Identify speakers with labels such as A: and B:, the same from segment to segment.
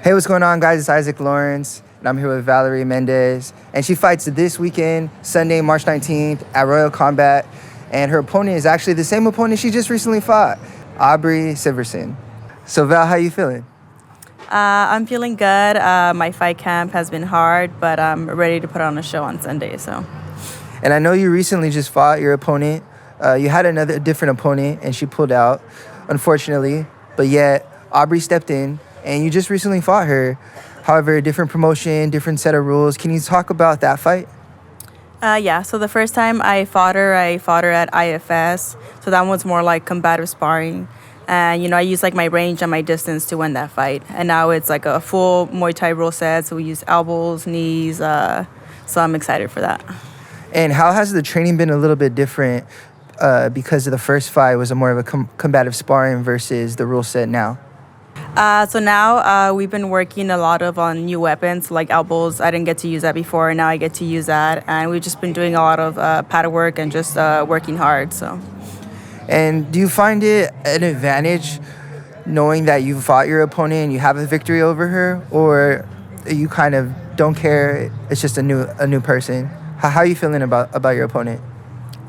A: Hey, what's going on, guys? It's Issac Lawrence, and I'm here with Valerie Mendez. And she fights this weekend, Sunday, March 19th, at Royal Combat. And her opponent is actually the same opponent she just recently fought, Aubrey Siverson. So, Val, how you feeling?
B: I'm feeling good. My fight camp has been hard, but I'm ready to put on a show on Sunday. So,
A: And I know you recently just fought your opponent. You had a different opponent, and she pulled out, unfortunately. But yet, Aubrey stepped in, and you just recently fought her. However, different promotion, different set of rules. Can you talk about that fight?
B: yeah. So the first time I fought her at IFS. So that was more like combative sparring. And, I used like my range and my distance to win that fight. And now it's like a full Muay Thai rule set. So we use elbows, knees. So I'm excited for that.
A: And how has the training been a little bit different because of the first fight was a more of a combative sparring versus the rule set now?
B: So now we've been working a lot on new weapons like elbows. I didn't get to use that before, and now I get to use that. And we've just been doing a lot of pad work and just working hard. So.
A: And do you find it an advantage knowing that you fought your opponent and you have a victory over her, or you kind of don't care? It's just a new person. How are you feeling about your opponent?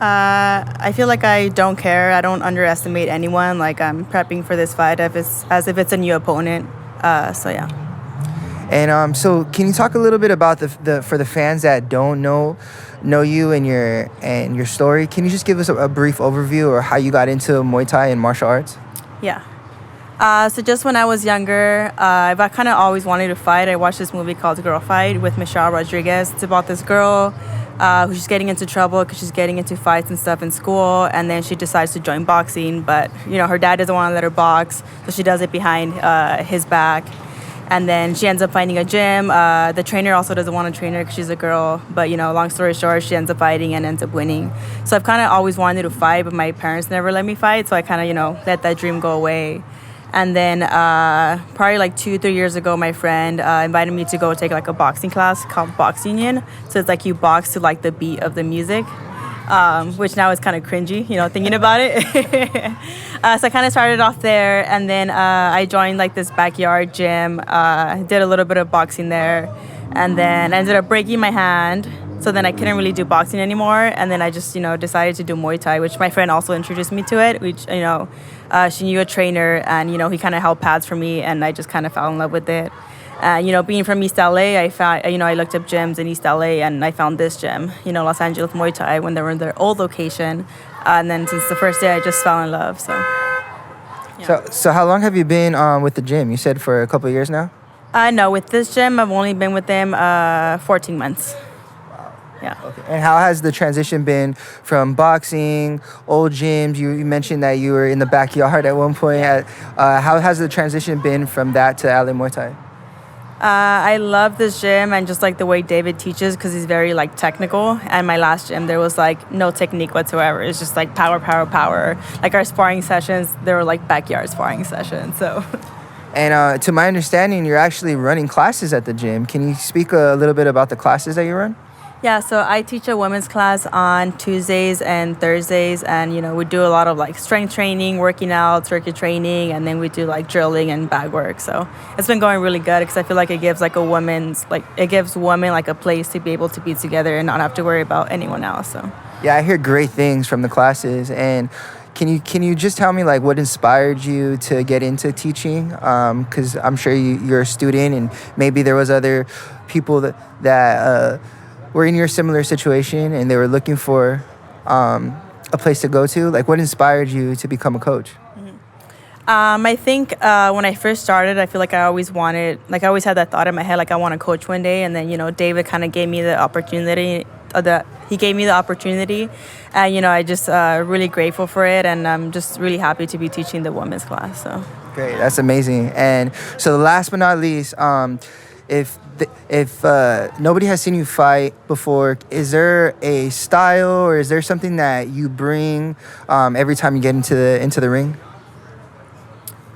B: I feel like I don't care. I don't underestimate anyone. Like I'm prepping for this fight as if it's a new opponent. So yeah.
A: And so can you talk a little bit about the for the fans that don't know you and your story? Can you just give us a brief overview or how you got into Muay Thai and martial arts?
B: Yeah. So just when I was younger, I kind of always wanted to fight. I watched this movie called Girl Fight with Michelle Rodriguez. It's about this girl who's just getting into trouble because she's getting into fights and stuff in school, and then she decides to join boxing. But her dad doesn't want to let her box, so she does it behind his back. And then she ends up finding a gym. The trainer also doesn't want to train her because she's a girl. But, long story short, she ends up fighting and ends up winning. So I've kind of always wanted to fight, but my parents never let me fight. So I kind of, let that dream go away. And then probably like 2-3 years ago, my friend invited me to go take like a boxing class called Box Union. So it's like you box to like the beat of the music, which now is kind of cringy, thinking about it. So I kind of started off there, and then I joined like this backyard gym, did a little bit of boxing there, and then I ended up breaking my hand. So then I couldn't really do boxing anymore, and then I just, decided to do Muay Thai, which my friend also introduced me to it, which, she knew a trainer, and, he kind of held pads for me, and I just kind of fell in love with it. Being from East LA, I found, I looked up gyms in East LA, and I found this gym, Los Angeles Muay Thai, when they were in their old location. And then since the first day, I just fell in love, so. Yeah.
A: So how long have you been with the gym? You said for a couple of years now?
B: No, with this gym, I've only been with them 14 months. Yeah.
A: Okay. And how has the transition been from boxing, old gyms? You mentioned that you were in the backyard at one point. How has the transition been from that to LA Muay Thai?
B: I love this gym and just like the way David teaches because he's very like technical. And my last gym, there was like no technique whatsoever. It's just like power, power, power. Like our sparring sessions, they were like backyard sparring sessions. So.
A: And to my understanding, you're actually running classes at the gym. Can you speak a little bit about the classes that you run?
B: Yeah, so I teach a women's class on Tuesdays and Thursdays, and we do a lot of like strength training, working out, circuit training, and then we do like drilling and bag work. So it's been going really good because I feel like it gives like women like a place to be able to be together and not have to worry about anyone else. So
A: yeah, I hear great things from the classes. And can you just tell me like what inspired you to get into teaching? Because I'm sure you're a student, and maybe there was other people that were in your similar situation and they were looking for a place to go to. Like, what inspired you to become a coach?
B: I think when I first started, I feel like I always had that thought in my head, like I want to coach one day. And then, David kind of gave me the opportunity. He gave me the opportunity, and I just really grateful for it, and I'm just really happy to be teaching the women's class. So
A: great, that's amazing. And so, last but not least, if nobody has seen you fight before, is there a style or is there something that you bring every time you get into the ring?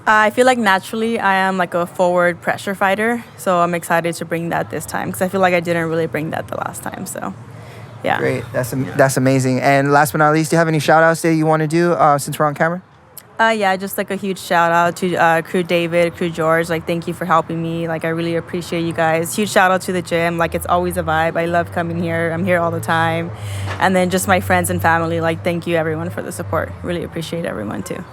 B: I feel like naturally I am like a forward pressure fighter, so I'm excited to bring that this time because I feel like I didn't really bring that the last time. So, yeah.
A: Great, that's amazing. And last but not least, do you have any shout outs that you want to do since we're on camera?
B: Yeah, just like a huge shout out to Crew David, Crew George. Like, thank you for helping me. Like, I really appreciate you guys. Huge shout out to the gym. Like, it's always a vibe. I love coming here. I'm here all the time. And then just my friends and family. Like, thank you everyone for the support. Really appreciate everyone too.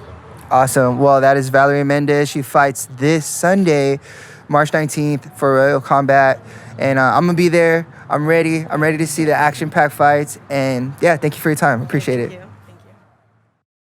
A: Awesome. Well, that is Valerie Mendez. She fights this Sunday, March 19th for Royal Combat. And I'm going to be there. I'm ready. I'm ready to see the action-packed fights. And yeah, thank you for your time. Appreciate it.
B: Thank you.